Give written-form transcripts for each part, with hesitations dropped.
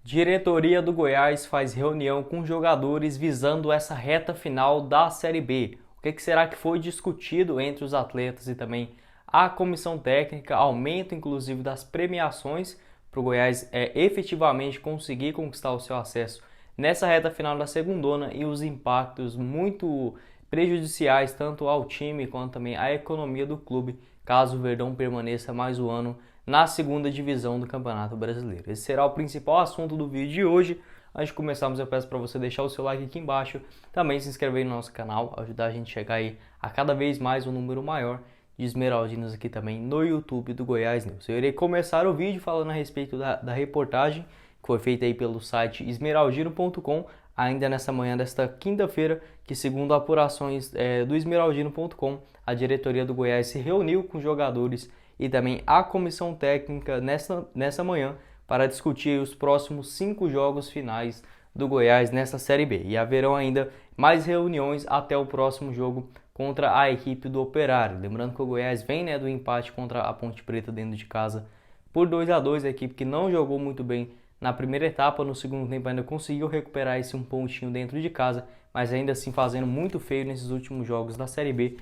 Diretoria do Goiás faz reunião com jogadores visando essa reta final da Série B. O que será que foi discutido entre os atletas e também a comissão técnica? Aumento, inclusive, das premiações para o Goiás efetivamente conseguir conquistar o seu acesso nessa reta final da segundona e os impactos muito prejudiciais tanto ao time quanto também à economia do clube, caso o Verdão permaneça mais um ano na segunda divisão do Campeonato Brasileiro. Esse será o principal assunto do vídeo de hoje. Antes de começarmos, eu peço para você deixar o seu like aqui embaixo, também se inscrever no nosso canal, ajudar a gente a chegar aí a cada vez mais um número maior de esmeraldinos aqui também no YouTube do Goiás News. Eu irei começar o vídeo falando a respeito da reportagem que foi feita aí pelo site esmeraldino.com, ainda nessa manhã desta quinta-feira, que segundo apurações do esmeraldino.com, a diretoria do Goiás se reuniu com jogadores e também a comissão técnica nessa manhã para discutir os próximos 5 jogos finais do Goiás nessa Série B. E haverão ainda mais reuniões até o próximo jogo contra a equipe do Operário. Lembrando que o Goiás vem do empate contra a Ponte Preta dentro de casa por 2-2, a equipe que não jogou muito bem na primeira etapa, no segundo tempo ainda conseguiu recuperar esse um pontinho dentro de casa, mas ainda assim fazendo muito feio nesses últimos jogos da Série B,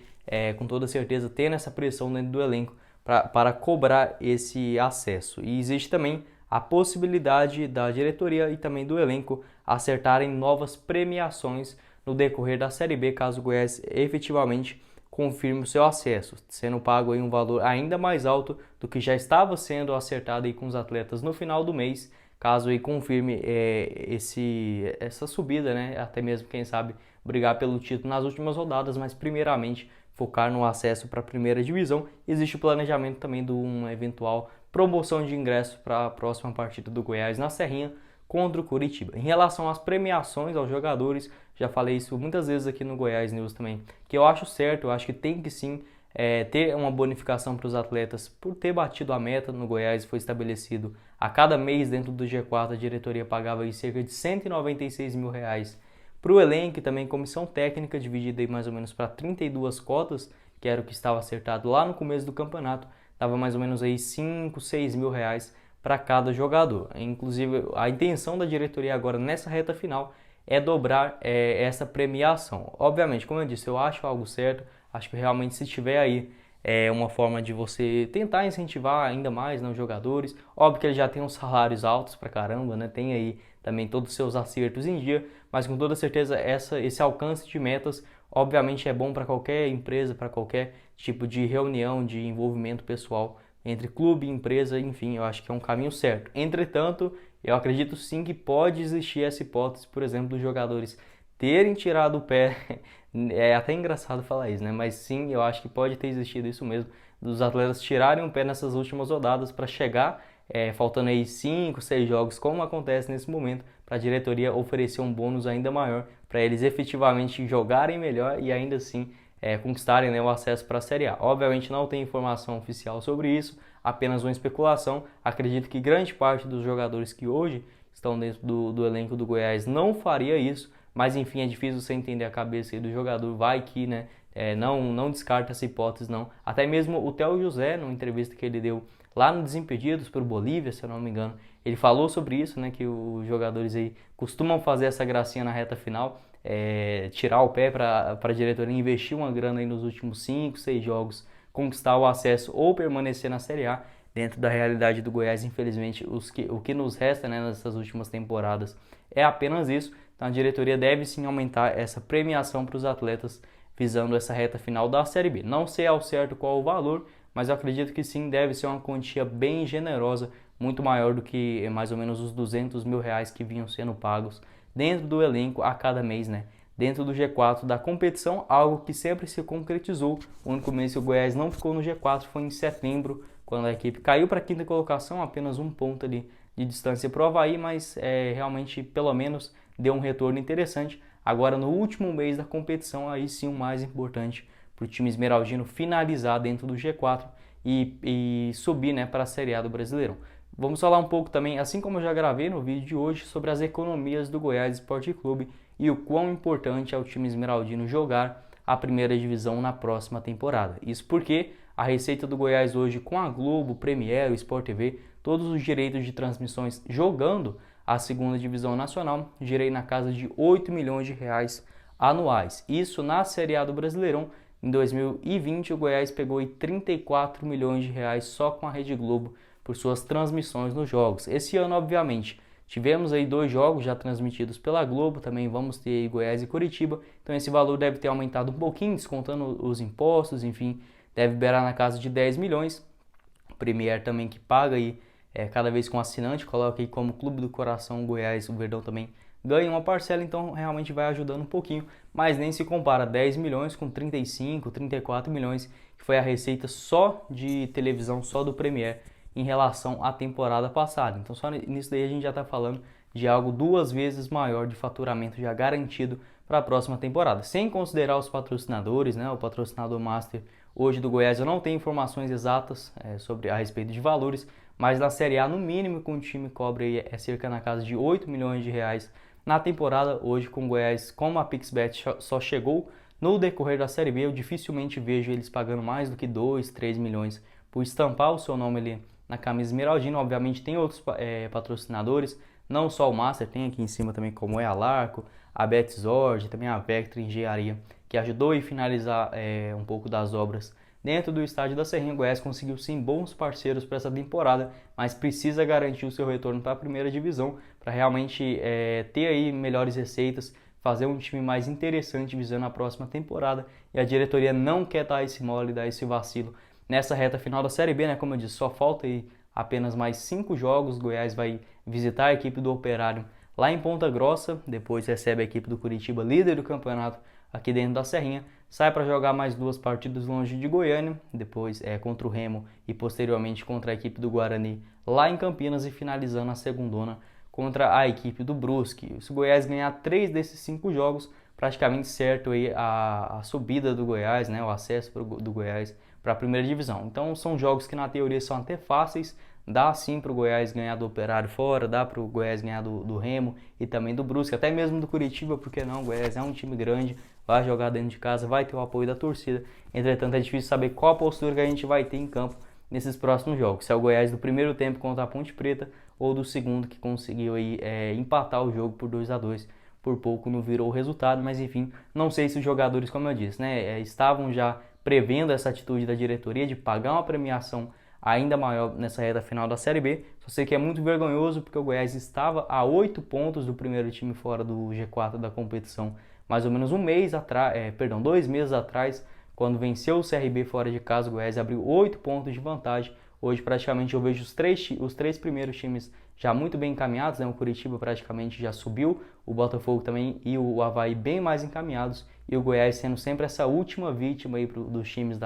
com toda certeza tendo essa pressão dentro do elenco para cobrar esse acesso. E existe também a possibilidade da diretoria e também do elenco acertarem novas premiações no decorrer da Série B, caso o Goiás efetivamente confirme o seu acesso, sendo pago aí um valor ainda mais alto do que já estava sendo acertado aí com os atletas no final do mês, caso aí confirme essa subida, né? Até mesmo, quem sabe, brigar pelo título nas últimas rodadas, mas primeiramente focar no acesso para a primeira divisão. Existe o planejamento também de uma eventual promoção de ingresso para a próxima partida do Goiás na Serrinha contra o Curitiba. Em relação às premiações aos jogadores, já falei isso muitas vezes aqui no Goiás News também, que eu acho certo, eu acho que tem que sim ter uma bonificação para os atletas por ter batido a meta no Goiás. Foi estabelecido a cada mês dentro do G4, a diretoria pagava aí cerca de R$196 mil para o elenco e também comissão técnica, dividida aí mais ou menos para 32 cotas, que era o que estava acertado lá no começo do campeonato, dava mais ou menos aí 5, 6 mil reais para cada jogador. Inclusive, a intenção da diretoria agora nessa reta final é dobrar essa premiação. Obviamente, como eu disse, eu acho algo certo, acho que realmente se tiver aí uma forma de você tentar incentivar ainda mais, né, os jogadores. Óbvio que eles já têm uns salários altos pra caramba, né? Tem aí também todos os seus acertos em dia, mas com toda certeza esse alcance de metas obviamente é bom para qualquer empresa, para qualquer tipo de reunião, de envolvimento pessoal entre clube e empresa, enfim, eu acho que é um caminho certo. Entretanto, eu acredito sim que pode existir essa hipótese, por exemplo, dos jogadores terem tirado o pé. É até engraçado falar isso, né? Mas sim, eu acho que pode ter existido isso mesmo, dos atletas tirarem o pé nessas últimas rodadas para chegar, faltando aí 5, 6 jogos, como acontece nesse momento, para a diretoria oferecer um bônus ainda maior, para eles efetivamente jogarem melhor e ainda assim conquistarem, né, o acesso para a Série A. Obviamente não tem informação oficial sobre isso, apenas uma especulação. Acredito que grande parte dos jogadores que hoje estão dentro do elenco do Goiás não faria isso, mas enfim, é difícil você entender a cabeça aí do jogador, vai que, né, não descarta essa hipótese não. Até mesmo o Theo José, numa entrevista que ele deu lá no Desimpedidos para o Bolívia, se eu não me engano, ele falou sobre isso, né, que os jogadores aí costumam fazer essa gracinha na reta final, tirar o pé para a diretoria investir uma grana aí nos últimos 5, 6 jogos, conquistar o acesso ou permanecer na Série A. Dentro da realidade do Goiás, infelizmente, o que nos resta, né, nessas últimas temporadas é apenas isso. Então a diretoria deve sim aumentar essa premiação para os atletas visando essa reta final da Série B. Não sei ao certo qual o valor, mas eu acredito que sim, deve ser uma quantia bem generosa, muito maior do que mais ou menos os R$200 mil que vinham sendo pagos dentro do elenco a cada mês, né? Dentro do G4 da competição, algo que sempre se concretizou. O único mês que o Goiás não ficou no G4 foi em setembro, quando a equipe caiu para a quinta colocação, apenas um ponto ali de distância para o Avaí, mas realmente pelo menos deu um retorno interessante. Agora no último mês da competição, aí sim o mais importante para o time esmeraldino finalizar dentro do G4 e subir, né, para a Série A do Brasileirão. Vamos falar um pouco também, assim como eu já gravei no vídeo de hoje, sobre as economias do Goiás Esporte Clube e o quão importante é o time esmeraldino jogar a primeira divisão na próxima temporada. Isso porque a receita do Goiás hoje, com a Globo, Premiere, o Sport TV, todos os direitos de transmissões jogando à segunda divisão nacional, girei na casa de 8 milhões de reais anuais. Isso na Série A do Brasileirão. Em 2020, o Goiás pegou aí 34 milhões de reais só com a Rede Globo por suas transmissões nos jogos. Esse ano, obviamente, tivemos aí 2 jogos já transmitidos pela Globo, também vamos ter aí Goiás e Curitiba, então esse valor deve ter aumentado um pouquinho, descontando os impostos, enfim, deve beirar na casa de 10 milhões. O Premier também que paga aí cada vez com assinante, coloca aí como Clube do Coração Goiás, o Verdão também ganha uma parcela, então realmente vai ajudando um pouquinho, mas nem se compara 10 milhões com 35, 34 milhões, que foi a receita só de televisão, só do Premier, em relação à temporada passada. Então só nisso daí a gente já está falando de algo 2 vezes maior de faturamento já garantido para a próxima temporada. Sem considerar os patrocinadores, né? O patrocinador master hoje do Goiás, eu não tenho informações exatas sobre a respeito de valores, mas na Série A, no mínimo, que um time cobre é cerca na casa de 8 milhões de reais na temporada. Hoje com o Goiás, como a Pixbet só chegou no decorrer da Série B, eu dificilmente vejo eles pagando mais do que 2, 3 milhões por estampar o seu nome ali na camisa esmeraldina. Obviamente tem outros patrocinadores, não só o Master, tem aqui em cima também como é a Larco, a Betzord, também a Vectra Engenharia, que ajudou a finalizar um pouco das obras dentro do estádio da Serrinha. O Goiás conseguiu sim bons parceiros para essa temporada, mas precisa garantir o seu retorno para a primeira divisão para realmente ter aí melhores receitas, fazer um time mais interessante visando a próxima temporada. E a diretoria não quer dar esse mole, dar esse vacilo nessa reta final da Série B, né? Como eu disse, só falta aí apenas mais 5 jogos. O Goiás vai visitar a equipe do Operário lá em Ponta Grossa, depois recebe a equipe do Curitiba, líder do campeonato aqui dentro da Serrinha, sai para jogar mais 2 partidas longe de Goiânia, depois contra o Remo e posteriormente contra a equipe do Guarani lá em Campinas, e finalizando a segundona contra a equipe do Brusque. Se o Goiás ganhar 3 desses 5 jogos, praticamente certo aí a subida do Goiás, né, o acesso do Goiás para a primeira divisão. Então são jogos que na teoria são até fáceis, dá sim para o Goiás ganhar do Operário fora, dá para o Goiás ganhar do Remo e também do Brusque, até mesmo do Curitiba, porque não, o Goiás é um time grande, vai jogar dentro de casa, vai ter o apoio da torcida. Entretanto, é difícil saber qual a postura que a gente vai ter em campo nesses próximos jogos. Se é o Goiás do primeiro tempo contra a Ponte Preta ou do segundo, que conseguiu aí, empatar o jogo por 2-2. Por pouco não virou o resultado, mas enfim, não sei se os jogadores, como eu disse, né, estavam já prevendo essa atitude da diretoria de pagar uma premiação ainda maior nessa reta final da Série B. Só sei que é muito vergonhoso porque o Goiás estava a 8 pontos do primeiro time fora do G4 da competição, mais ou menos 2 meses atrás, quando venceu o CRB fora de casa. O Goiás abriu 8 pontos de vantagem. Hoje praticamente eu vejo os três primeiros times já muito bem encaminhados, né? O Curitiba praticamente já subiu, o Botafogo também e o Avaí bem mais encaminhados, e o Goiás sendo sempre essa última vítima aí dos times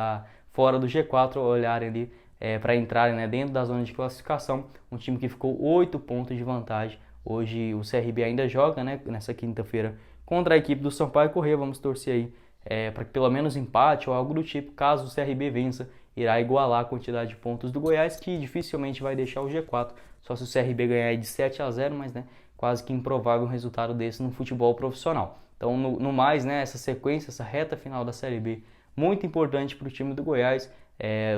fora do G4 olharem ali para entrarem, né, dentro da zona de classificação. Um time que ficou 8 pontos de vantagem. Hoje o CRB ainda joga, né, nessa quinta-feira contra a equipe do Sampaio Corrêa. Vamos torcer aí para que pelo menos empate ou algo do tipo. Caso o CRB vença, irá igualar a quantidade de pontos do Goiás, que dificilmente vai deixar o G4, só se o CRB ganhar de 7-0, mas né, quase que improvável um resultado desse no futebol profissional. Então, no mais, né, essa sequência, essa reta final da Série B, muito importante para o time do Goiás.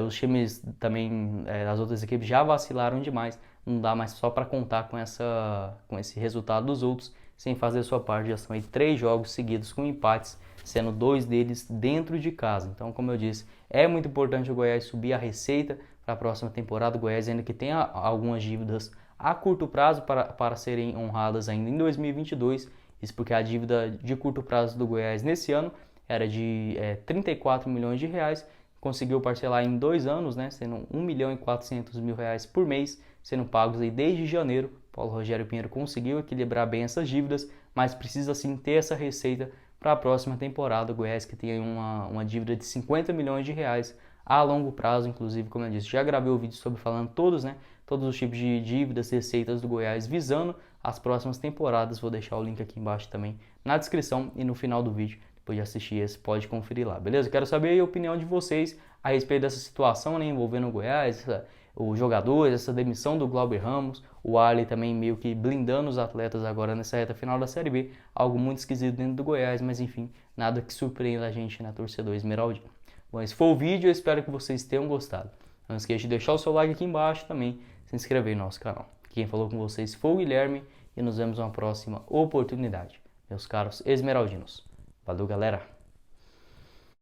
Os times também das outras equipes já vacilaram demais, não dá mais só para contar com esse resultado dos outros, sem fazer a sua parte. Já são aí 3 jogos seguidos com empates, sendo 2 deles dentro de casa. Então, como eu disse, é muito importante o Goiás subir a receita para a próxima temporada. O Goiás ainda que tem algumas dívidas a curto prazo para serem honradas ainda em 2022. Isso porque a dívida de curto prazo do Goiás nesse ano era de 34 milhões de reais. Conseguiu parcelar em 2 anos, né, sendo 1 milhão e 400 mil reais por mês, sendo pagos aí desde janeiro. Paulo Rogério Pinheiro conseguiu equilibrar bem essas dívidas, mas precisa sim ter essa receita para a próxima temporada. O Goiás que tem uma dívida de 50 milhões de reais a longo prazo, inclusive, como eu disse, já gravei o vídeo sobre falando todos os tipos de dívidas, receitas do Goiás visando as próximas temporadas. Vou deixar o link aqui embaixo também na descrição e no final do vídeo. Depois de assistir esse, pode conferir lá, beleza? Quero saber a opinião de vocês a respeito dessa situação, né, envolvendo o Goiás, os jogadores, essa demissão do Glauber Ramos, o Arley também meio que blindando os atletas agora nessa reta final da Série B, algo muito esquisito dentro do Goiás, mas enfim, nada que surpreenda a gente, né, torcedor esmeraldino. Bom, esse foi o vídeo, eu espero que vocês tenham gostado. Não esqueça de deixar o seu like aqui embaixo também, se inscrever no nosso canal. Quem falou com vocês foi o Guilherme e nos vemos numa próxima oportunidade, meus caros esmeraldinos. Valeu, galera!